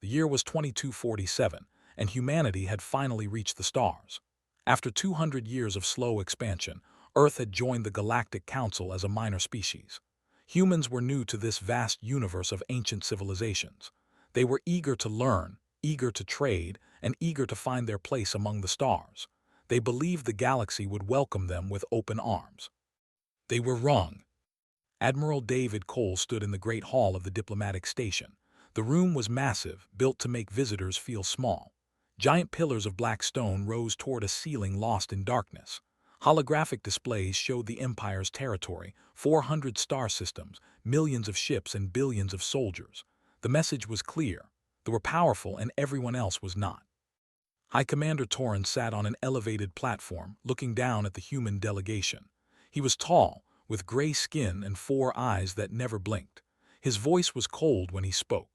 The year was 2247, and humanity had finally reached the stars. After 200 years of slow expansion, Earth had joined the Galactic Council as a minor species. Humans were new to this vast universe of ancient civilizations. They were eager to learn, eager to trade, and eager to find their place among the stars. They believed the galaxy would welcome them with open arms. They were wrong. Admiral David Cole stood in the Great Hall of the diplomatic station. The room was massive, built to make visitors feel small. Giant pillars of black stone rose toward a ceiling lost in darkness. Holographic displays showed the Empire's territory, 400 star systems, millions of ships, and billions of soldiers. The message was clear. They were powerful and everyone else was not. High Commander Torrens sat on an elevated platform, looking down at the human delegation. He was tall, with gray skin and 4 eyes that never blinked. His voice was cold when he spoke.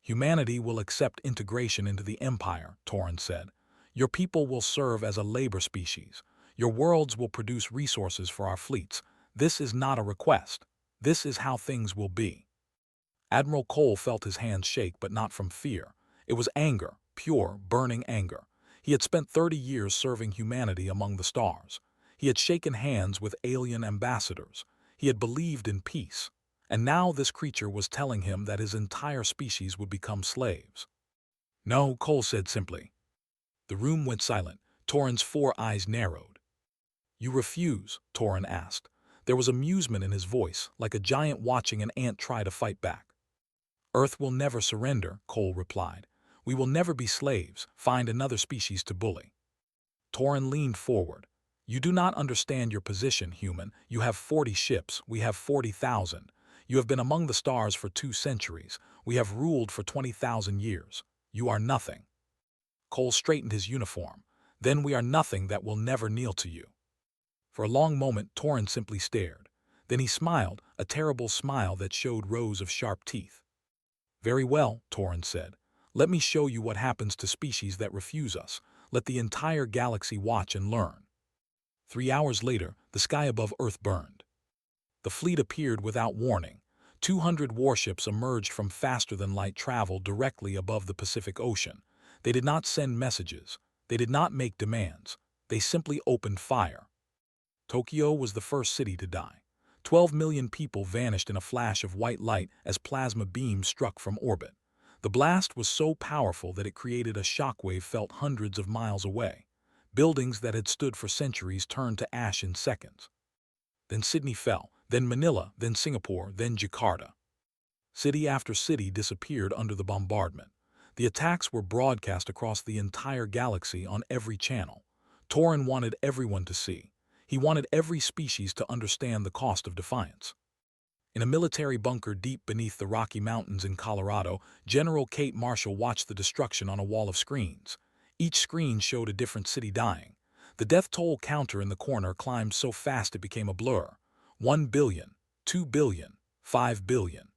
"Humanity will accept integration into the Empire," Torrens said. "Your people will serve as a labor species. Your worlds will produce resources for our fleets. This is not a request. This is how things will be." Admiral Cole felt his hands shake, but not from fear. It was anger, pure, burning anger. He had spent 30 years serving humanity among the stars. He had shaken hands with alien ambassadors. He had believed in peace. And now this creature was telling him that his entire species would become slaves. "No," Cole said simply. The room went silent. Torrens' 4 eyes narrowed. "You refuse?" Torrens asked. There was amusement in his voice, like a giant watching an ant try to fight back. "Earth will never surrender," Cole replied. "We will never be slaves. Find another species to bully." Torrens leaned forward. "You do not understand your position, human. You have 40 ships. We have 40,000. You have been among the stars for 2 centuries. We have ruled for 20,000 years. You are nothing." Cole straightened his uniform. "Then we are nothing that will never kneel to you." For a long moment, Torrens simply stared. Then he smiled, a terrible smile that showed rows of sharp teeth. "Very well," Torrens said. "Let me show you what happens to species that refuse us. Let the entire galaxy watch and learn." 3 hours later, the sky above Earth burned. The fleet appeared without warning. 200 warships emerged from faster-than-light travel directly above the Pacific Ocean. They did not send messages. They did not make demands. They simply opened fire. Tokyo was the first city to die. 12 million people vanished in a flash of white light as plasma beams struck from orbit. The blast was so powerful that it created a shockwave felt hundreds of miles away. Buildings that had stood for centuries turned to ash in seconds. Then Sydney fell, then Manila, then Singapore, then Jakarta. City after city disappeared under the bombardment. The attacks were broadcast across the entire galaxy on every channel. Torrens wanted everyone to see. He wanted every species to understand the cost of defiance. In a military bunker deep beneath the Rocky Mountains in Colorado, General Kate Marshall watched the destruction on a wall of screens. Each screen showed a different city dying. The death toll counter in the corner climbed so fast it became a blur. 1 billion, 2 billion, 5 billion.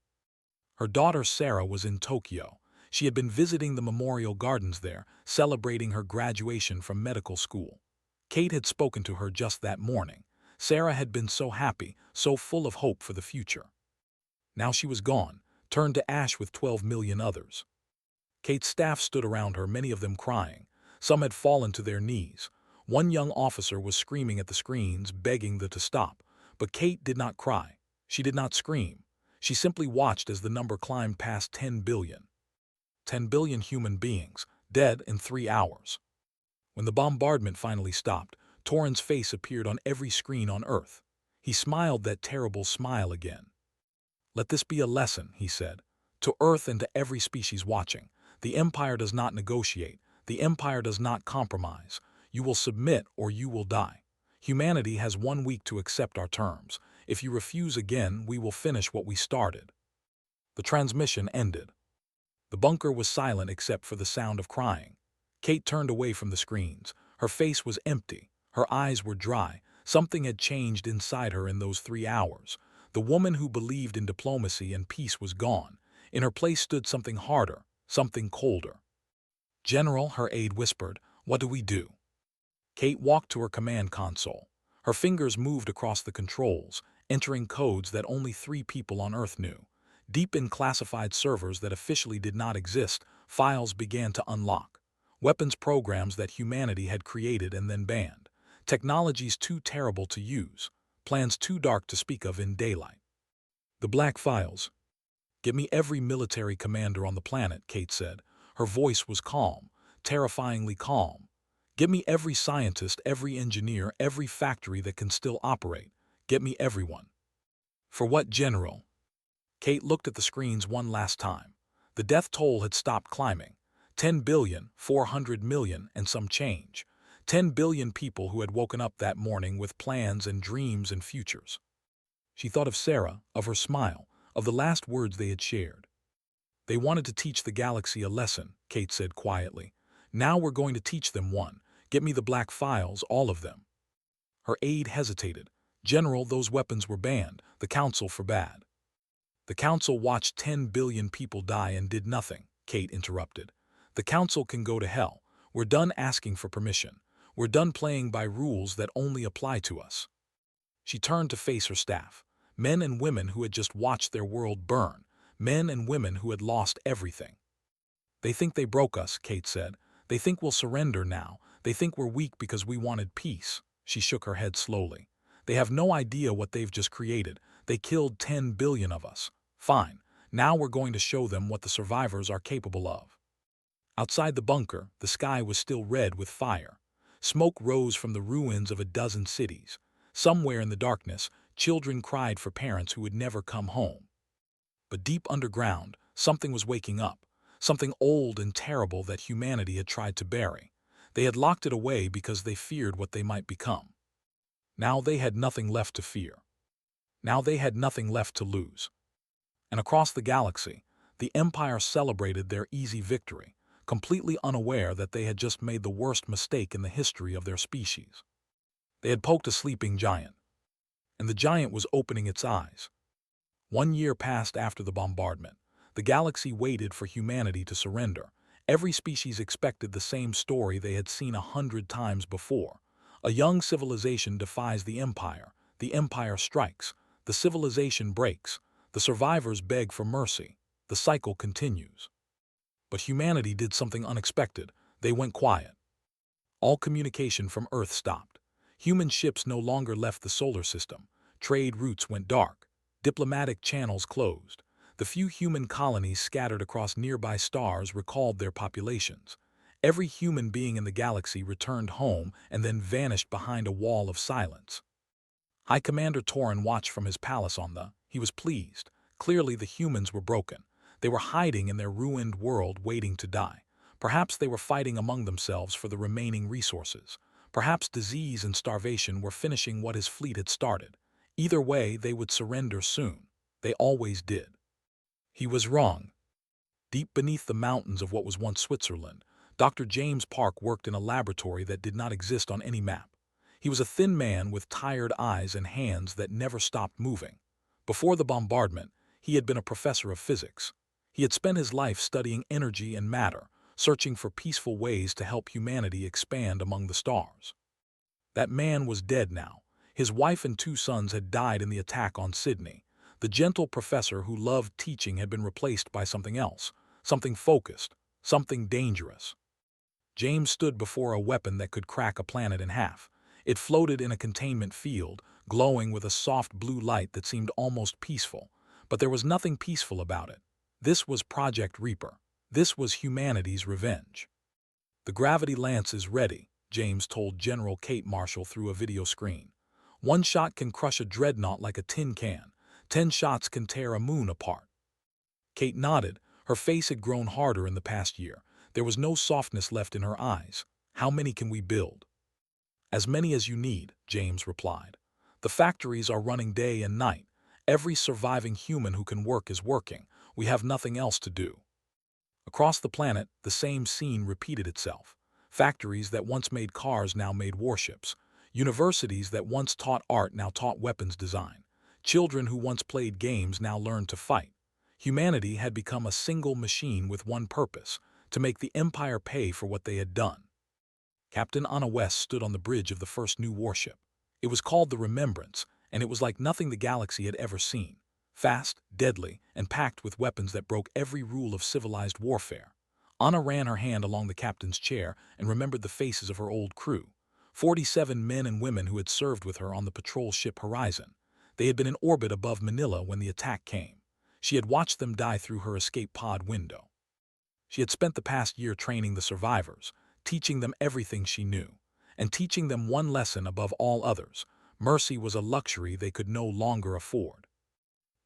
Her daughter Sarah was in Tokyo. She had been visiting the memorial gardens there, celebrating her graduation from medical school. Kate had spoken to her just that morning. Sarah had been so happy, so full of hope for the future. Now she was gone, turned to ash with 12 million others. Kate's staff stood around her, many of them crying. Some had fallen to their knees. One young officer was screaming at the screens, begging them to stop. But Kate did not cry. She did not scream. She simply watched as the number climbed past 10 billion. 10 billion human beings, dead in 3 hours. When the bombardment finally stopped, Torrens' face appeared on every screen on Earth. He smiled that terrible smile again. "Let this be a lesson," he said, "to Earth and to every species watching. The Empire does not negotiate. The Empire does not compromise. You will submit or you will die. Humanity has 1 week to accept our terms. If you refuse again, we will finish what we started." The transmission ended. The bunker was silent except for the sound of crying. Kate turned away from the screens. Her face was empty. Her eyes were dry. Something had changed inside her in those 3 hours. The woman who believed in diplomacy and peace was gone. In her place stood something harder, something colder. "General," her aide whispered, "what do we do?" Kate walked to her command console. Her fingers moved across the controls, entering codes that only 3 people on Earth knew. Deep in classified servers that officially did not exist, files began to unlock. Weapons programs that humanity had created and then banned. Technologies too terrible to use. Plans too dark to speak of in daylight. The black files. "Get me every military commander on the planet," Kate said. Her voice was calm, terrifyingly calm. "Get me every scientist, every engineer, every factory that can still operate. Get me everyone." "For what, General?" Kate looked at the screens one last time. The death toll had stopped climbing. 10 billion, 400 million, and some change. 10 billion people who had woken up that morning with plans and dreams and futures. She thought of Sarah, of her smile, of the last words they had shared. "They wanted to teach the galaxy a lesson," Kate said quietly. "Now we're going to teach them one. Get me the black files, all of them." Her aide hesitated. "General, those weapons were banned. The Council forbade." "The Council watched 10 billion people die and did nothing," Kate interrupted. "The Council can go to hell. We're done asking for permission. We're done playing by rules that only apply to us." She turned to face her staff. Men and women who had just watched their world burn. Men and women who had lost everything. "They think they broke us," Kate said. "They think we'll surrender now. They think we're weak because we wanted peace." She shook her head slowly. "They have no idea what they've just created. They killed 10 billion of us. Fine. Now we're going to show them what the survivors are capable of." Outside the bunker, the sky was still red with fire. Smoke rose from the ruins of a dozen cities. Somewhere in the darkness, children cried for parents who would never come home. But deep underground, something was waking up, something old and terrible that humanity had tried to bury. They had locked it away because they feared what they might become. Now they had nothing left to fear. Now they had nothing left to lose. And across the galaxy, the Empire celebrated their easy victory, completely unaware that they had just made the worst mistake in the history of their species. They had poked a sleeping giant, and the giant was opening its eyes. 1 year passed after the bombardment. The galaxy waited for humanity to surrender. Every species expected the same story they had seen 100 times before. A young civilization defies the Empire strikes, the civilization breaks, the survivors beg for mercy, the cycle continues. But humanity did something unexpected. They went quiet. All communication from Earth stopped. Human ships no longer left the solar system. Trade routes went dark. Diplomatic channels closed. The few human colonies scattered across nearby stars recalled their populations. Every human being in the galaxy returned home and then vanished behind a wall of silence. High Commander Torin watched from his palace He was pleased. Clearly the humans were broken. They were hiding in their ruined world waiting to die. Perhaps they were fighting among themselves for the remaining resources. Perhaps disease and starvation were finishing what his fleet had started. Either way, they would surrender soon. They always did. He was wrong. Deep beneath the mountains of what was once Switzerland, Dr. James Park worked in a laboratory that did not exist on any map. He was a thin man with tired eyes and hands that never stopped moving. Before the bombardment, he had been a professor of physics. He had spent his life studying energy and matter, searching for peaceful ways to help humanity expand among the stars. That man was dead now. His wife and 2 sons had died in the attack on Sydney. The gentle professor who loved teaching had been replaced by something else, something focused, something dangerous. James stood before a weapon that could crack a planet in half. It floated in a containment field, glowing with a soft blue light that seemed almost peaceful. But there was nothing peaceful about it. This was Project Reaper. This was humanity's revenge. "The gravity lance is ready," James told General Kate Marshall through a video screen. "1 shot can crush a dreadnought like a tin can. 10 shots can tear a moon apart." Kate nodded. Her face had grown harder in the past year. There was no softness left in her eyes. "How many can we build?" "As many as you need," James replied. "The factories are running day and night. Every surviving human who can work is working. We have nothing else to do." Across the planet, the same scene repeated itself. Factories that once made cars now made warships. Universities that once taught art now taught weapons design. Children who once played games now learned to fight. Humanity had become a single machine with one purpose: to make the Empire pay for what they had done. Captain Anna West stood on the bridge of the first new warship. It was called the Remembrance, and it was like nothing the galaxy had ever seen. fast, deadly, and packed with weapons that broke every rule of civilized warfare. Anna ran her hand along the captain's chair and remembered the faces of her old crew. 47 men and women who had served with her on the patrol ship Horizon. They had been in orbit above Manila when the attack came. She had watched them die through her escape pod window. She had spent the past year training the survivors, teaching them everything she knew, and teaching them one lesson above all others: mercy was a luxury they could no longer afford.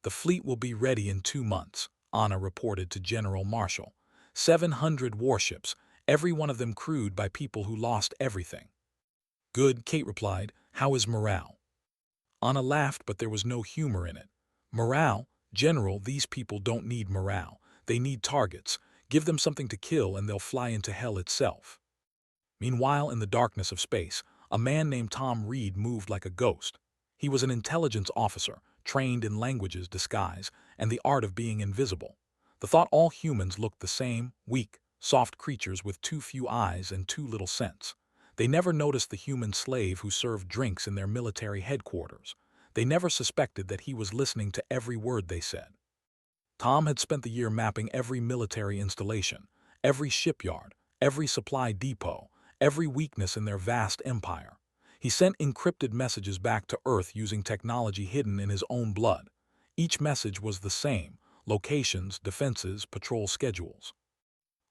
"The fleet will be ready in 2 months," Anna reported to General Marshall. 700 warships, every one of them crewed by people who lost everything. "Good," Kate replied. "How is morale?" Anna laughed, but there was no humor in it. "Morale? General, these people don't need morale. They need targets. Give them something to kill and they'll fly into hell itself." Meanwhile, in the darkness of space, a man named Tom Reed moved like a ghost. He was an intelligence officer, trained in languages, disguise, and the art of being invisible. The thought all humans looked the same, weak, soft creatures with too few eyes and too little sense. They never noticed the human slave who served drinks in their military headquarters. They never suspected that he was listening to every word they said. Tom had spent the year mapping every military installation, every shipyard, every supply depot, every weakness in their vast empire. He sent encrypted messages back to Earth using technology hidden in his own blood. Each message was the same: locations, defenses, patrol schedules.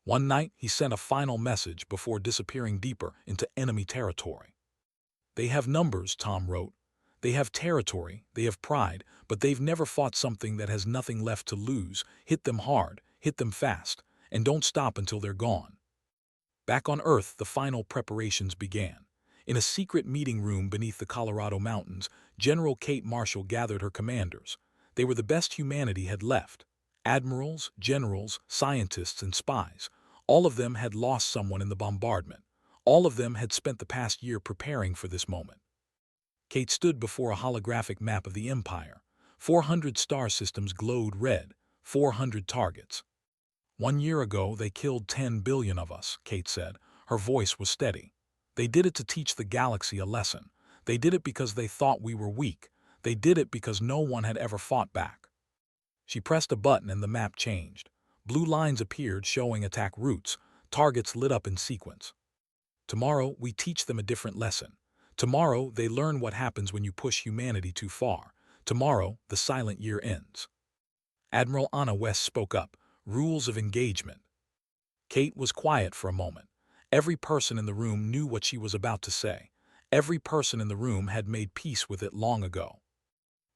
One night, he sent a final message before disappearing deeper into enemy territory. "They have numbers," Tom wrote. "They have territory, they have pride, but they've never fought something that has nothing left to lose. Hit them hard, hit them fast, and don't stop until they're gone." Back on Earth, the final preparations began. In a secret meeting room beneath the Colorado mountains, General Kate Marshall gathered her commanders. They were the best humanity had left. Admirals, generals, scientists, and spies. All of them had lost someone in the bombardment. All of them had spent the past year preparing for this moment. Kate stood before a holographic map of the Empire. 400 star systems glowed red, 400 targets. "1 year ago, they killed 10 billion of us," Kate said. Her voice was steady. "They did it to teach the galaxy a lesson. They did it because they thought we were weak. They did it because no one had ever fought back." She pressed a button and the map changed. Blue lines appeared showing attack routes. Targets lit up in sequence. "Tomorrow, we teach them a different lesson. Tomorrow, they learn what happens when you push humanity too far. Tomorrow, the silent year ends." Admiral Anna West spoke up. "Rules of engagement." Kate was quiet for a moment. Every person in the room knew what she was about to say. Every person in the room had made peace with it long ago.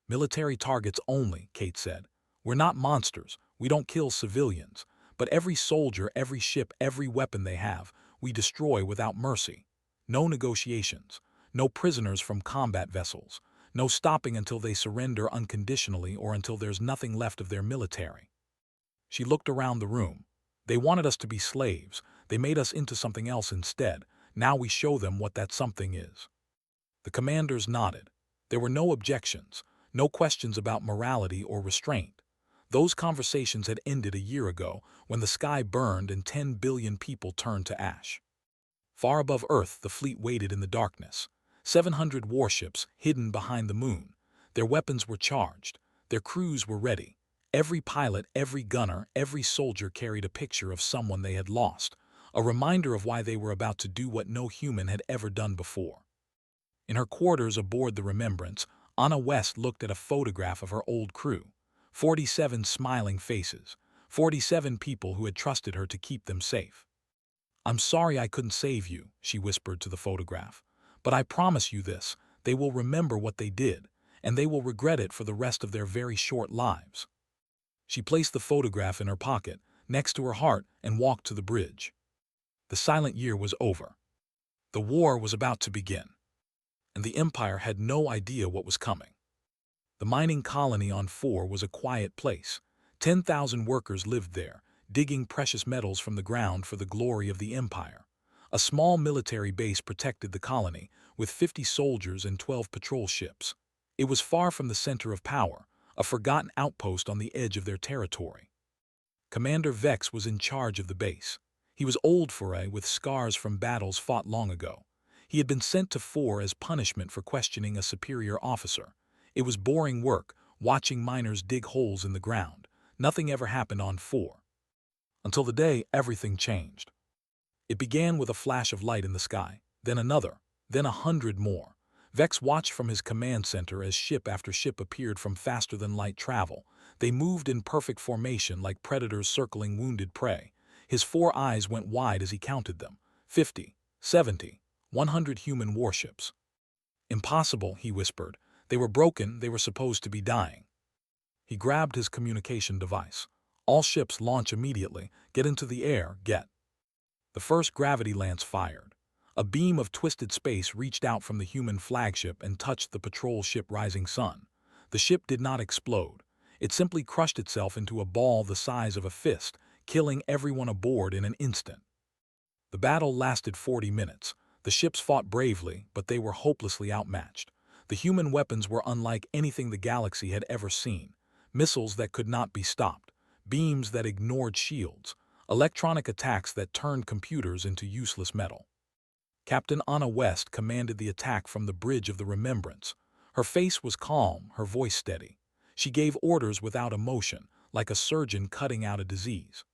"Military targets only," Kate said. "We're not monsters. We don't kill civilians. But every soldier, every ship, every weapon they have, we destroy without mercy. No negotiations. No prisoners from combat vessels. No stopping until they surrender unconditionally or until there's nothing left of their military." She looked around the room. "They wanted us to be slaves. They made us into something else instead. Now we show them what that something is." The commanders nodded. There were no objections, no questions about morality or restraint. Those conversations had ended a year ago when the sky burned and 10 billion people turned to ash. Far above Earth, the fleet waited in the darkness. 700 warships hidden behind the moon. Their weapons were charged. Their crews were ready. Every pilot, every gunner, every soldier carried a picture of someone they had lost, a reminder of why they were about to do what no human had ever done before. In her quarters aboard the Remembrance, Anna West looked at a photograph of her old crew. 47 smiling faces. 47 people who had trusted her to keep them safe. "I'm sorry I couldn't save you," she whispered to the photograph. "But I promise you this, they will remember what they did, and they will regret it for the rest of their very short lives." She placed the photograph in her pocket, next to her heart, and walked to the bridge. The silent year was over. The war was about to begin. And the Empire had no idea what was coming. The mining colony on 4 was a quiet place. 10,000 workers lived there, digging precious metals from the ground for the glory of the Empire. A small military base protected the colony, with 50 soldiers and 12 patrol ships. It was far from the center of power, a forgotten outpost on the edge of their territory. Commander Vex was in charge of the base. He was old with scars from battles fought long ago. He had been sent to 4 as punishment for questioning a superior officer. It was boring work, watching miners dig holes in the ground. Nothing ever happened on 4. Until the day everything changed. It began with a flash of light in the sky, then another, then 100 more. Vex watched from his command center as ship after ship appeared from faster-than-light travel. They moved in perfect formation like predators circling wounded prey. His 4 eyes went wide as he counted them. 50, 70, 100 human warships. Impossible, he whispered. They were broken, they were supposed to be dying. He grabbed his communication device. All ships launch immediately. Get into the air, get. The first gravity lance fired. A beam of twisted space reached out from the human flagship and touched the patrol ship Rising Sun. The ship did not explode. It simply crushed itself into a ball the size of a fist, killing everyone aboard in an instant. The battle lasted 40 minutes. The ships fought bravely, but they were hopelessly outmatched. The human weapons were unlike anything the galaxy had ever seen. Missiles that could not be stopped, beams that ignored shields, electronic attacks that turned computers into useless metal. Captain Anna West commanded the attack from the bridge of the Remembrance. Her face was calm, her voice steady. She gave orders without emotion, like a surgeon cutting out a disease.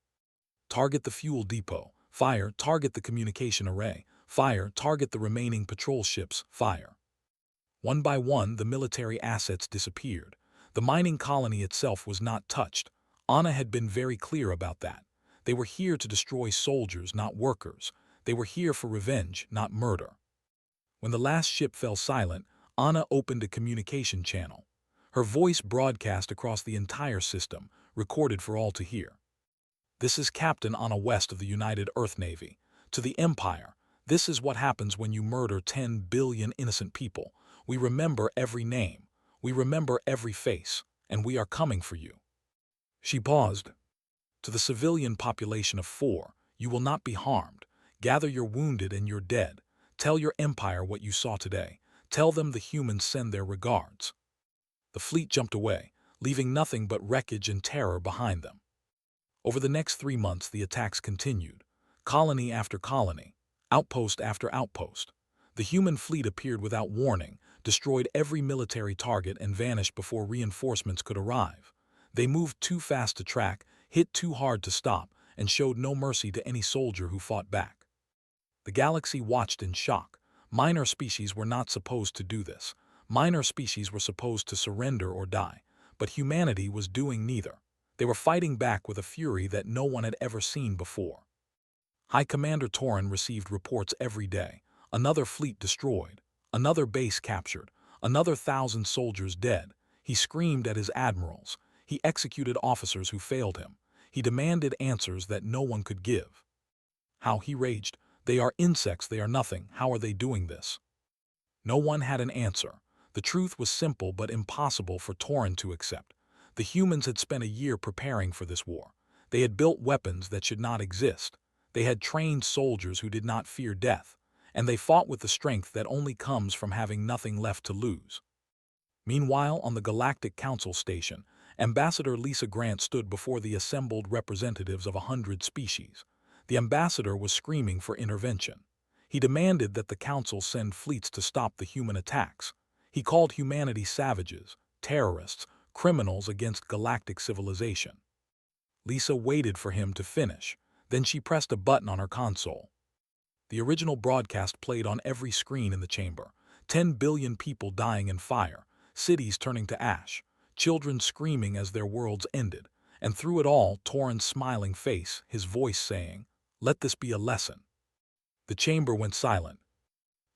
Target the fuel depot. Fire. Target the communication array. Fire. Target the remaining patrol ships. Fire. One by one, the military assets disappeared. The mining colony itself was not touched. Anna had been very clear about that. They were here to destroy soldiers, not workers. They were here for revenge, not murder. When the last ship fell silent, Anna opened a communication channel. Her voice broadcast across the entire system, recorded for all to hear. This is Captain Anna West of the United Earth Navy. To the Empire, this is what happens when you murder 10 billion innocent people. We remember every name. We remember every face. And we are coming for you. She paused. To the civilian population of 4, you will not be harmed. Gather your wounded and your dead. Tell your empire what you saw today. Tell them the humans send their regards. The fleet jumped away, leaving nothing but wreckage and terror behind them. Over the next 3 months, the attacks continued. Colony after colony, outpost after outpost. The human fleet appeared without warning, destroyed every military target, and vanished before reinforcements could arrive. They moved too fast to track, hit too hard to stop, and showed no mercy to any soldier who fought back. The galaxy watched in shock. Minor species were not supposed to do this. Minor species were supposed to surrender or die. But humanity was doing neither. They were fighting back with a fury that no one had ever seen before. High Commander Torin received reports every day. Another fleet destroyed. Another base captured. Another 1,000 soldiers dead. He screamed at his admirals. He executed officers who failed him. He demanded answers that no one could give. How he raged. They are insects, they are nothing. How are they doing this? No one had an answer. The truth was simple but impossible for Torin to accept. The humans had spent a year preparing for this war. They had built weapons that should not exist. They had trained soldiers who did not fear death. And they fought with the strength that only comes from having nothing left to lose. Meanwhile, on the Galactic Council station, Ambassador Lisa Grant stood before the assembled representatives of 100 species. The ambassador was screaming for intervention. He demanded that the council send fleets to stop the human attacks. He called humanity savages, terrorists, criminals against galactic civilization. Lisa waited for him to finish. Then she pressed a button on her console. The original broadcast played on every screen in the chamber. 10 billion people dying in fire, cities turning to ash, children screaming as their worlds ended, and through it all, Torin's smiling face, his voice saying, "Let this be a lesson." The chamber went silent.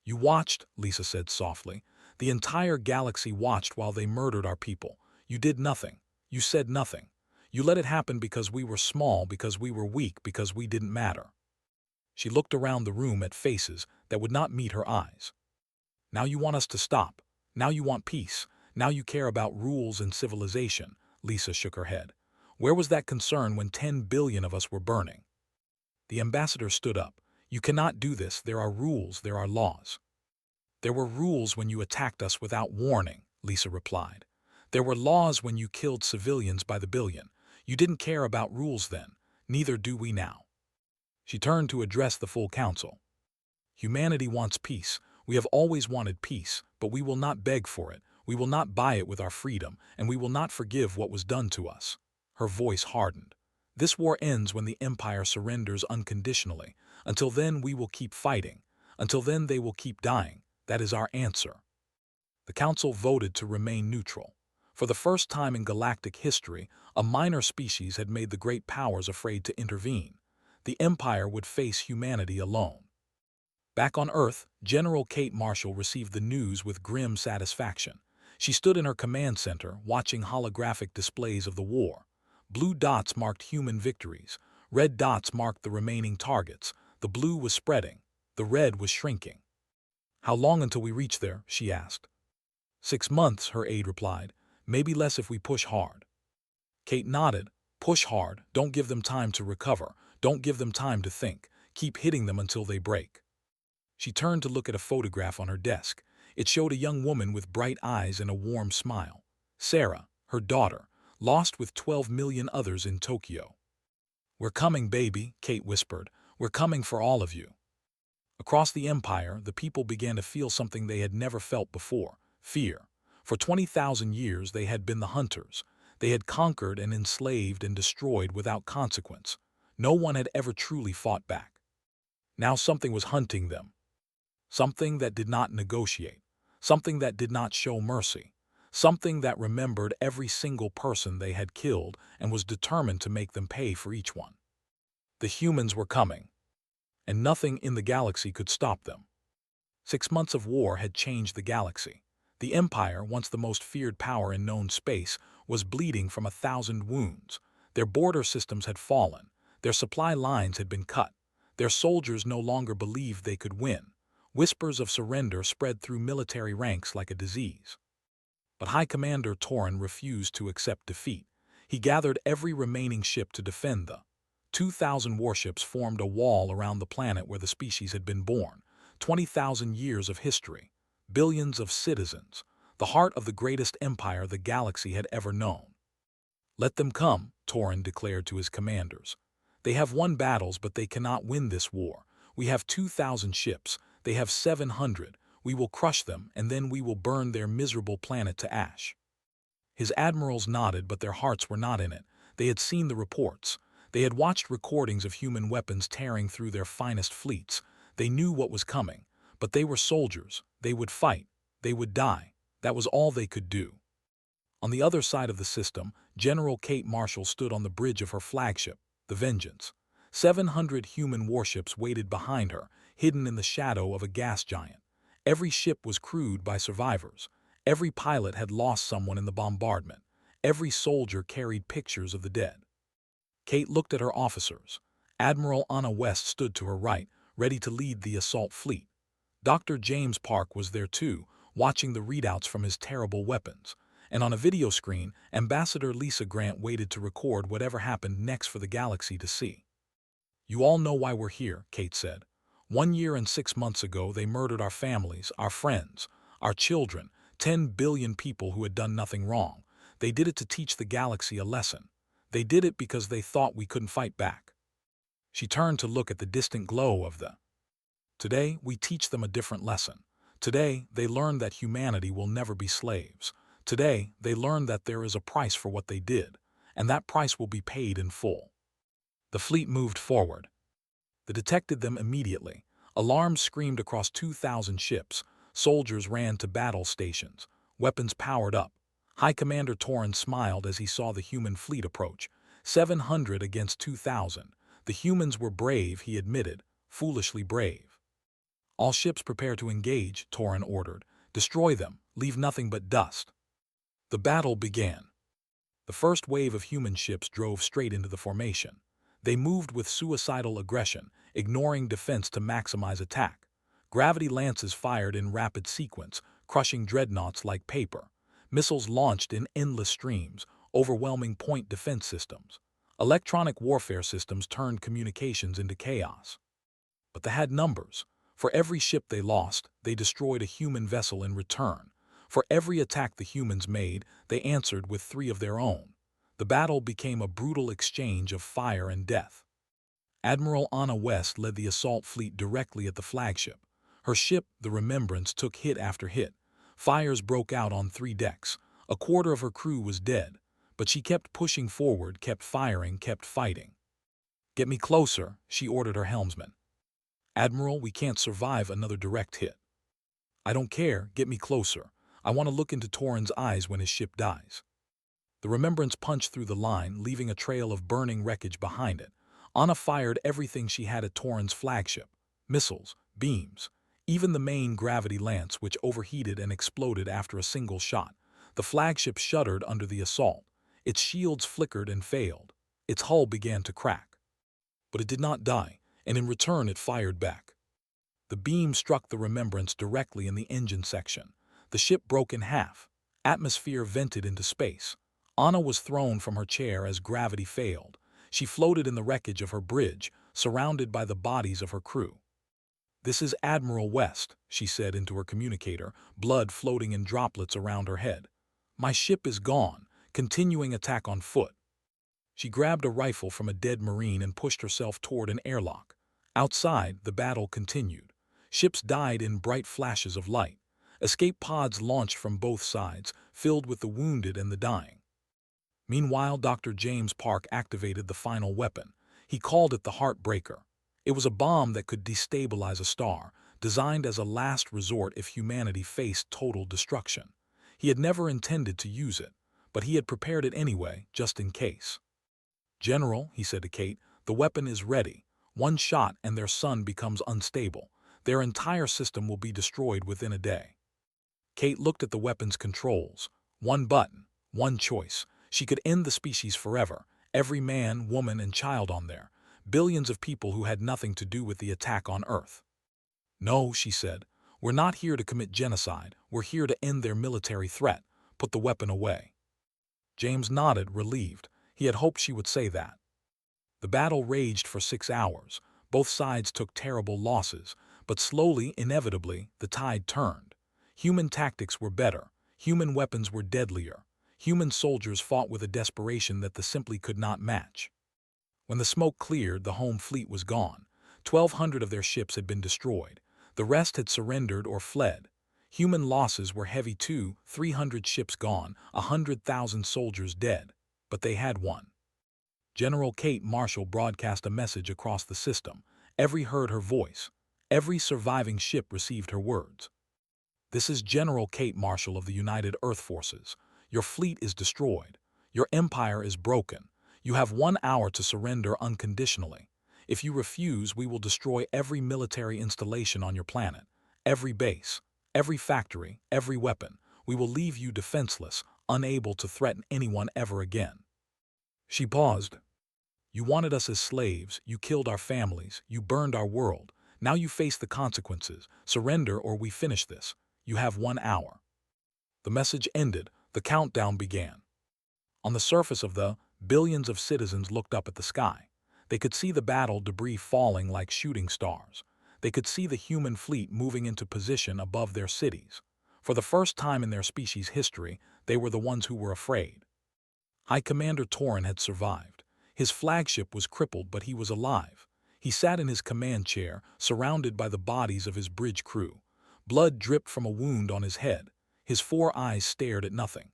"You watched," Lisa said softly. "The entire galaxy watched while they murdered our people. You did nothing. You said nothing. You let it happen because we were small, because we were weak, because we didn't matter." She looked around the room at faces that would not meet her eyes. "Now you want us to stop. Now you want peace. Now you care about rules and civilization." Lisa shook her head. "Where was that concern when 10 billion of us were burning?" The ambassador stood up. "You cannot do this. There are rules, there are laws." "There were rules when you attacked us without warning," Lisa replied. "There were laws when you killed civilians by the billion. You didn't care about rules then. Neither do we now." She turned to address the full council. "Humanity wants peace. We have always wanted peace, but we will not beg for it. We will not buy it with our freedom, and we will not forgive what was done to us." Her voice hardened. "This war ends when the Empire surrenders unconditionally. Until then, we will keep fighting. Until then, they will keep dying. That is our answer." The Council voted to remain neutral. For the first time in galactic history, a minor species had made the great powers afraid to intervene. The Empire would face humanity alone. Back on Earth, General Kate Marshall received the news with grim satisfaction. She stood in her command center, watching holographic displays of the war. Blue dots marked human victories. Red dots marked the remaining targets. The blue was spreading. The red was shrinking. "How long until we reach there?" she asked. 6 months, her aide replied. "Maybe less if we push hard." Kate nodded. "Push hard. Don't give them time to recover. Don't give them time to think. Keep hitting them until they break." She turned to look at a photograph on her desk. It showed a young woman with bright eyes and a warm smile. Sarah, her daughter, lost with 12 million others in Tokyo. "We're coming, baby," Kate whispered. "We're coming for all of you." Across the Empire, the people began to feel something they had never felt before: fear. For 20,000 years, they had been the hunters. They had conquered and enslaved and destroyed without consequence. No one had ever truly fought back. Now something was hunting them. Something that did not negotiate. Something that did not show mercy. Something that remembered every single person they had killed and was determined to make them pay for each one. The humans were coming, and nothing in the galaxy could stop them. 6 months of war had changed the galaxy. The Empire, once the most feared power in known space, was bleeding from 1,000 wounds. Their border systems had fallen. Their supply lines had been cut. Their soldiers no longer believed they could win. Whispers of surrender spread through military ranks like a disease. But High Commander Torin refused to accept defeat. He gathered every remaining ship to defend the 2,000 warships formed a wall around the planet where the species had been born. 20,000 years of history. Billions of citizens. The heart of the greatest empire the galaxy had ever known. "Let them come," Torin declared to his commanders. "They have won battles, but they cannot win this war. We have 2,000 ships. They have 700. We will crush them, and then we will burn their miserable planet to ash." His admirals nodded, but their hearts were not in it. They had seen the reports. They had watched recordings of human weapons tearing through their finest fleets. They knew what was coming, but they were soldiers. They would fight. They would die. That was all they could do. On the other side of the system, General Kate Marshall stood on the bridge of her flagship, the Vengeance. 700 human warships waited behind her, hidden in the shadow of a gas giant. Every ship was crewed by survivors. Every pilot had lost someone in the bombardment. Every soldier carried pictures of the dead. Kate looked at her officers. Admiral Anna West stood to her right, ready to lead the assault fleet. Dr. James Park was there too, watching the readouts from his terrible weapons. And on a video screen, Ambassador Lisa Grant waited to record whatever happened next for the galaxy to see. "You all know why we're here," Kate said. 1 year and 6 months ago, they murdered our families, our friends, our children, 10 billion people who had done nothing wrong. They did it to teach the galaxy a lesson. They did it because they thought we couldn't fight back. She turned to look at the distant glow of the. Today, we teach them a different lesson. Today, they learn that humanity will never be slaves. Today, they learn that there is a price for what they did, and that price will be paid in full. The fleet moved forward. They detected them immediately. Alarms screamed across 2,000 ships. Soldiers ran to battle stations. Weapons powered up. High Commander Torin smiled as he saw the human fleet approach. 700 against 2,000. The humans were brave, he admitted, foolishly brave. "All ships prepare to engage," Torin ordered. "Destroy them. Leave nothing but dust." The battle began. The first wave of human ships drove straight into the formation. They moved with suicidal aggression, ignoring defense to maximize attack. Gravity lances fired in rapid sequence, crushing dreadnoughts like paper. Missiles launched in endless streams, overwhelming point defense systems. Electronic warfare systems turned communications into chaos. But they had numbers. For every ship they lost, they destroyed a human vessel in return. For every attack the humans made, they answered with 3 of their own. The battle became a brutal exchange of fire and death. Admiral Anna West led the assault fleet directly at the flagship. Her ship, the Remembrance, took hit after hit. Fires broke out on 3 decks. A quarter of her crew was dead, but she kept pushing forward, kept firing, kept fighting. "Get me closer," she ordered her helmsman. "Admiral, we can't survive another direct hit." "I don't care, get me closer. I want to look into Torin's eyes when his ship dies." The Remembrance punched through the line, leaving a trail of burning wreckage behind it. Anna fired everything she had at Torin's flagship: missiles, beams, even the main gravity lance, which overheated and exploded after a single shot. The flagship shuddered under the assault. Its shields flickered and failed. Its hull began to crack. But it did not die, and in return it fired back. The beam struck the Remembrance directly in the engine section. The ship broke in half. Atmosphere vented into space. Anna was thrown from her chair as gravity failed. She floated in the wreckage of her bridge, surrounded by the bodies of her crew. "This is Admiral West," she said into her communicator, blood floating in droplets around her head. "My ship is gone, continuing attack on foot." She grabbed a rifle from a dead Marine and pushed herself toward an airlock. Outside, the battle continued. Ships died in bright flashes of light. Escape pods launched from both sides, filled with the wounded and the dying. Meanwhile, Dr. James Park activated the final weapon. He called it the Heartbreaker. It was a bomb that could destabilize a star, designed as a last resort if humanity faced total destruction. He had never intended to use it, but he had prepared it anyway, just in case. "General," he said to Kate, "the weapon is ready. One shot and their sun becomes unstable. Their entire system will be destroyed within a day." Kate looked at the weapon's controls. One button, one choice. She could end the species forever. Every man, woman, and child on there. Billions of people who had nothing to do with the attack on Earth. "No," she said. "We're not here to commit genocide. We're here to end their military threat. Put the weapon away." James nodded, relieved. He had hoped she would say that. The battle raged for 6 hours. Both sides took terrible losses, but slowly, inevitably, the tide turned. Human tactics were better. Human weapons were deadlier. Human soldiers fought with a desperation that the simply could not match. When the smoke cleared, the home fleet was gone. 1,200 of their ships had been destroyed. The rest had surrendered or fled. Human losses were heavy too: 300 ships gone, 100,000 soldiers dead. But they had won. General Kate Marshall broadcast a message across the system. Every heard her voice. Every surviving ship received her words. "This is General Kate Marshall of the United Earth Forces. Your fleet is destroyed. Your empire is broken. You have 1 hour to surrender unconditionally. If you refuse, we will destroy every military installation on your planet, every base, every factory, every weapon. We will leave you defenseless, unable to threaten anyone ever again." She paused. "You wanted us as slaves, you killed our families, you burned our world. Now you face the consequences. Surrender or we finish this. You have 1 hour." The message ended. The countdown began. On the surface of the billions of citizens looked up at the sky. They could see the battle debris falling like shooting stars. They could see the human fleet moving into position above their cities. For the first time in their species' history, they were the ones who were afraid. High Commander Torin had survived. His flagship was crippled, but he was alive. He sat in his command chair, surrounded by the bodies of his bridge crew. Blood dripped from a wound on his head. His 4 eyes stared at nothing.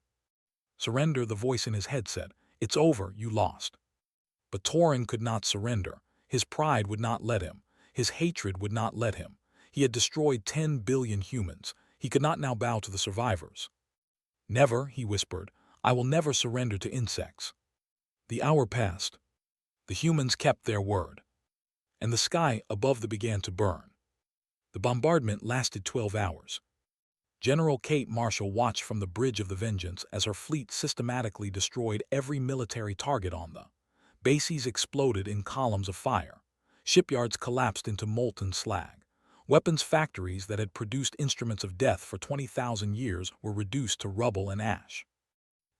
"Surrender," the voice in his head said. "It's over, you lost." But Torin could not surrender. His pride would not let him. His hatred would not let him. He had destroyed 10 billion humans. He could not now bow to the survivors. "Never," he whispered. "I will never surrender to insects." The hour passed. The humans kept their word. And the sky above them began to burn. The bombardment lasted 12 hours. General Kate Marshall watched from the Bridge of the Vengeance as her fleet systematically destroyed every military target on the bases. Exploded in columns of fire. Shipyards collapsed into molten slag. Weapons factories that had produced instruments of death for 20,000 years were reduced to rubble and ash.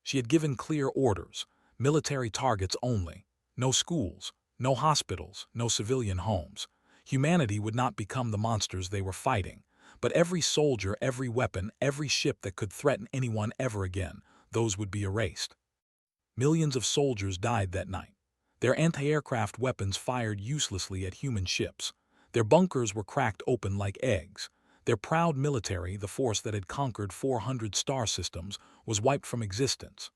She had given clear orders: military targets only. No schools, no hospitals, no civilian homes. Humanity would not become the monsters they were fighting. But every soldier, every weapon, every ship that could threaten anyone ever again, those would be erased. Millions of soldiers died that night. Their anti-aircraft weapons fired uselessly at human ships. Their bunkers were cracked open like eggs. Their proud military, the force that had conquered 400 star systems, was wiped from existence.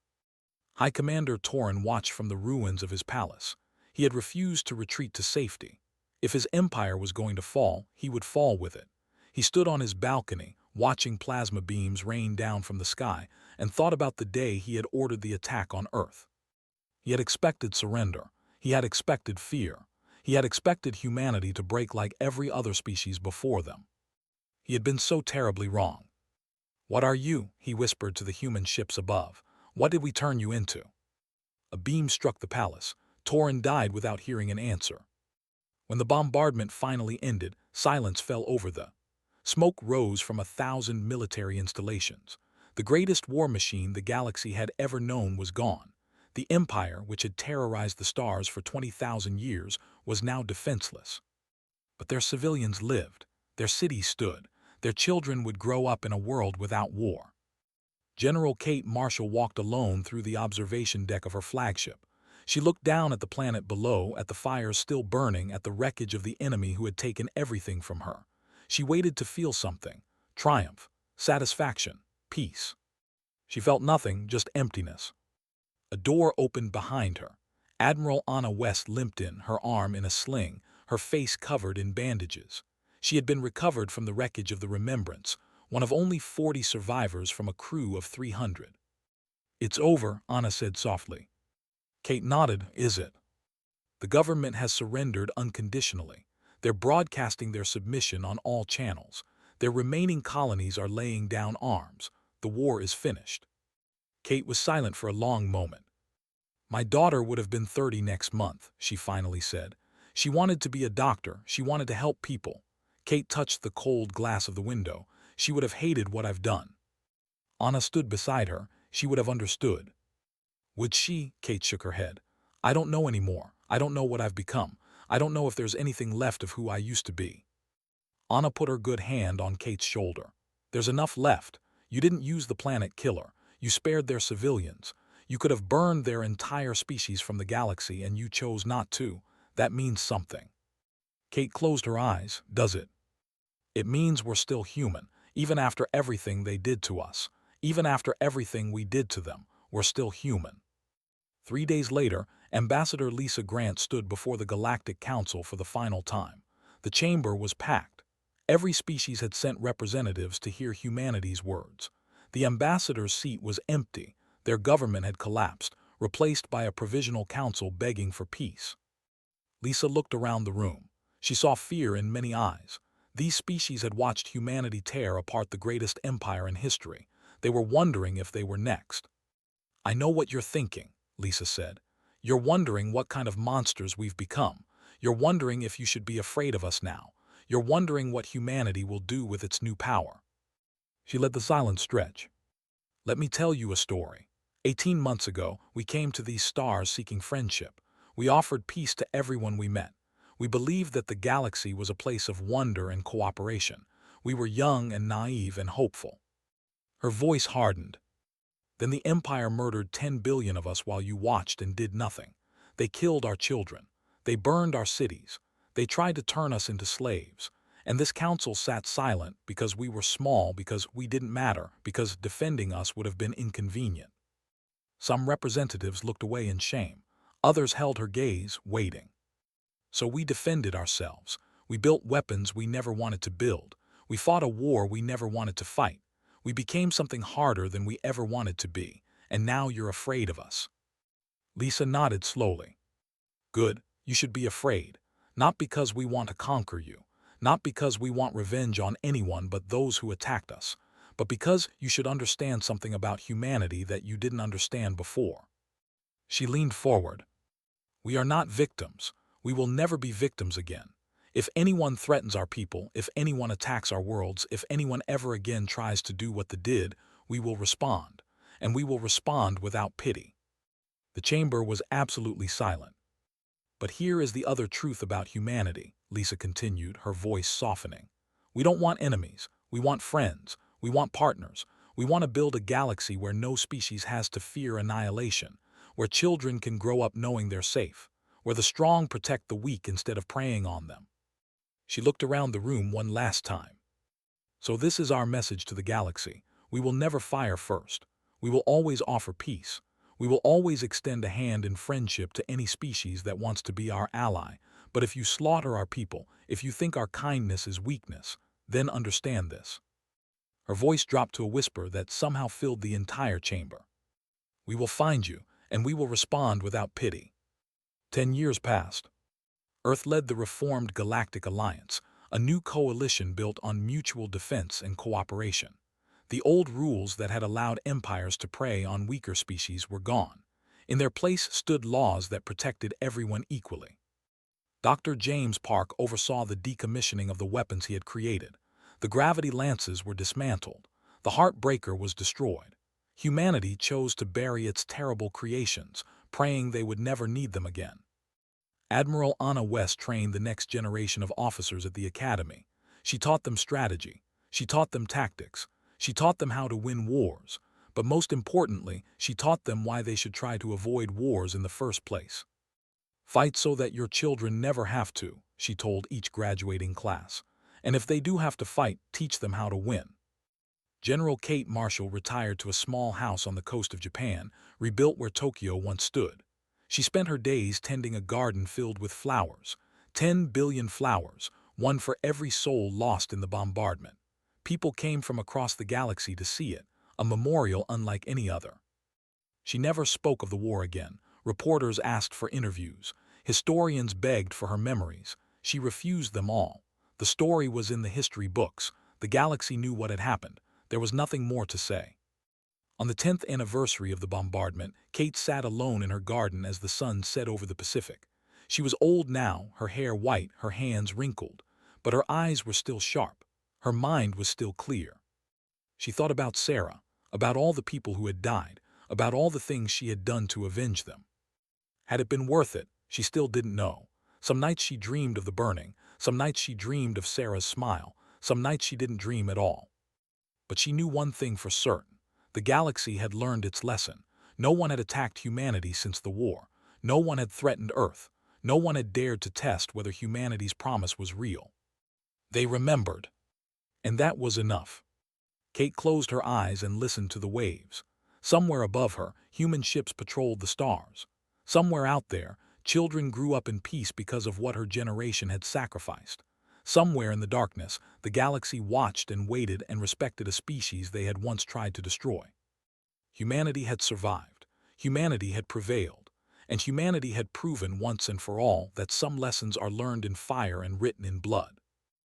High Commander Torin watched from the ruins of his palace. He had refused to retreat to safety. If his empire was going to fall, he would fall with it. He stood on his balcony, watching plasma beams rain down from the sky, and thought about the day he had ordered the attack on Earth. He had expected surrender. He had expected fear. He had expected humanity to break like every other species before them. He had been so terribly wrong. "What are you?" he whispered to the human ships above. "What did we turn you into?" A beam struck the palace. Torin died without hearing an answer. When the bombardment finally ended, silence fell over the smoke rose from 1,000 military installations. The greatest war machine the galaxy had ever known was gone. The empire, which had terrorized the stars for 20,000 years, was now defenseless. But their civilians lived. Their cities stood. Their children would grow up in a world without war. General Kate Marshall walked alone through the observation deck of her flagship. She looked down at the planet below, at the fires still burning, at the wreckage of the enemy who had taken everything from her. She waited to feel something: triumph, satisfaction, peace. She felt nothing, just emptiness. A door opened behind her. Admiral Anna West limped in, her arm in a sling, her face covered in bandages. She had been recovered from the wreckage of the Remembrance, one of only 40 survivors from a crew of 300. "It's over," Anna said softly. Kate nodded. "Is it?" "The government has surrendered unconditionally. They're broadcasting their submission on all channels. Their remaining colonies are laying down arms. The war is finished." Kate was silent for a long moment. "My daughter would have been 30 next month," she finally said. "She wanted to be a doctor. She wanted to help people." Kate touched the cold glass of the window. "She would have hated what I've done." Anna stood beside her. She would have understood. Would she? Kate shook her head. "I don't know anymore. I don't know what I've become. I don't know if there's anything left of who I used to be." Anna put her good hand on Kate's shoulder. "There's enough left. You didn't use the planet killer. You spared their civilians. You could have burned their entire species from the galaxy, and you chose not to. That means something." Kate closed her eyes. "Does it?" "It means we're still human, even after everything they did to us. Even after everything we did to them, we're still human." 3 days later, Ambassador Lisa Grant stood before the Galactic Council for the final time. The chamber was packed. Every species had sent representatives to hear humanity's words. The ambassador's seat was empty. Their government had collapsed, replaced by a provisional council begging for peace. Lisa looked around the room. She saw fear in many eyes. These species had watched humanity tear apart the greatest empire in history. They were wondering if they were next. "I know what you're thinking," Lisa said. "You're wondering what kind of monsters we've become. You're wondering if you should be afraid of us now. You're wondering what humanity will do with its new power." She let the silence stretch. "Let me tell you a story. 18 months ago, we came to these stars seeking friendship. We offered peace to everyone we met. We believed that the galaxy was a place of wonder and cooperation. We were young and naive and hopeful." Her voice hardened. "Then the Empire murdered 10 billion of us while you watched and did nothing. They killed our children. They burned our cities. They tried to turn us into slaves. And this council sat silent because we were small, because we didn't matter, because defending us would have been inconvenient." Some representatives looked away in shame. Others held her gaze, waiting. "So we defended ourselves. We built weapons we never wanted to build. We fought a war we never wanted to fight. We became something harder than we ever wanted to be, and now you're afraid of us." Lisa nodded slowly. "Good, you should be afraid. Not because we want to conquer you. Not because we want revenge on anyone but those who attacked us. But because you should understand something about humanity that you didn't understand before." She leaned forward. "We are not victims. We will never be victims again. If anyone threatens our people, if anyone attacks our worlds, if anyone ever again tries to do what they did, we will respond. And we will respond without pity." The chamber was absolutely silent. "But here is the other truth about humanity," Lisa continued, her voice softening. "We don't want enemies. We want friends. We want partners. We want to build a galaxy where no species has to fear annihilation, where children can grow up knowing they're safe, where the strong protect the weak instead of preying on them." She looked around the room one last time. So this is our message to the galaxy. We will never fire first. We will always offer peace. We will always extend a hand in friendship to any species that wants to be our ally. But if you slaughter our people, if you think our kindness is weakness, then understand this. Her voice dropped to a whisper that somehow filled the entire chamber. We will find you, and we will respond without pity. 10 years passed. Earth led the reformed Galactic Alliance, a new coalition built on mutual defense and cooperation. The old rules that had allowed empires to prey on weaker species were gone. In their place stood laws that protected everyone equally. Dr. James Park oversaw the decommissioning of the weapons he had created. The gravity lances were dismantled. The Heartbreaker was destroyed. Humanity chose to bury its terrible creations, praying they would never need them again. Admiral Anna West trained the next generation of officers at the Academy. She taught them strategy. She taught them tactics. She taught them how to win wars. But most importantly, she taught them why they should try to avoid wars in the first place. Fight so that your children never have to, she told each graduating class. And if they do have to fight, teach them how to win. General Kate Marshall retired to a small house on the coast of Japan, rebuilt where Tokyo once stood. She spent her days tending a garden filled with flowers. 10 billion flowers, one for every soul lost in the bombardment. People came from across the galaxy to see it, a memorial unlike any other. She never spoke of the war again. Reporters asked for interviews. Historians begged for her memories. She refused them all. The story was in the history books. The galaxy knew what had happened. There was nothing more to say. On the 10th anniversary of the bombardment, Kate sat alone in her garden as the sun set over the Pacific. She was old now, her hair white, her hands wrinkled, but her eyes were still sharp. Her mind was still clear. She thought about Sarah, about all the people who had died, about all the things she had done to avenge them. Had it been worth it? She still didn't know. Some nights she dreamed of the burning, some nights she dreamed of Sarah's smile, some nights she didn't dream at all. But she knew one thing for certain. The galaxy had learned its lesson. No one had attacked humanity since the war. No one had threatened Earth. No one had dared to test whether humanity's promise was real. They remembered. And that was enough. Kate closed her eyes and listened to the waves. Somewhere above her, human ships patrolled the stars. Somewhere out there, children grew up in peace because of what her generation had sacrificed. Somewhere in the darkness, the galaxy watched and waited and respected a species they had once tried to destroy. Humanity had survived. Humanity had prevailed. And humanity had proven once and for all that some lessons are learned in fire and written in blood.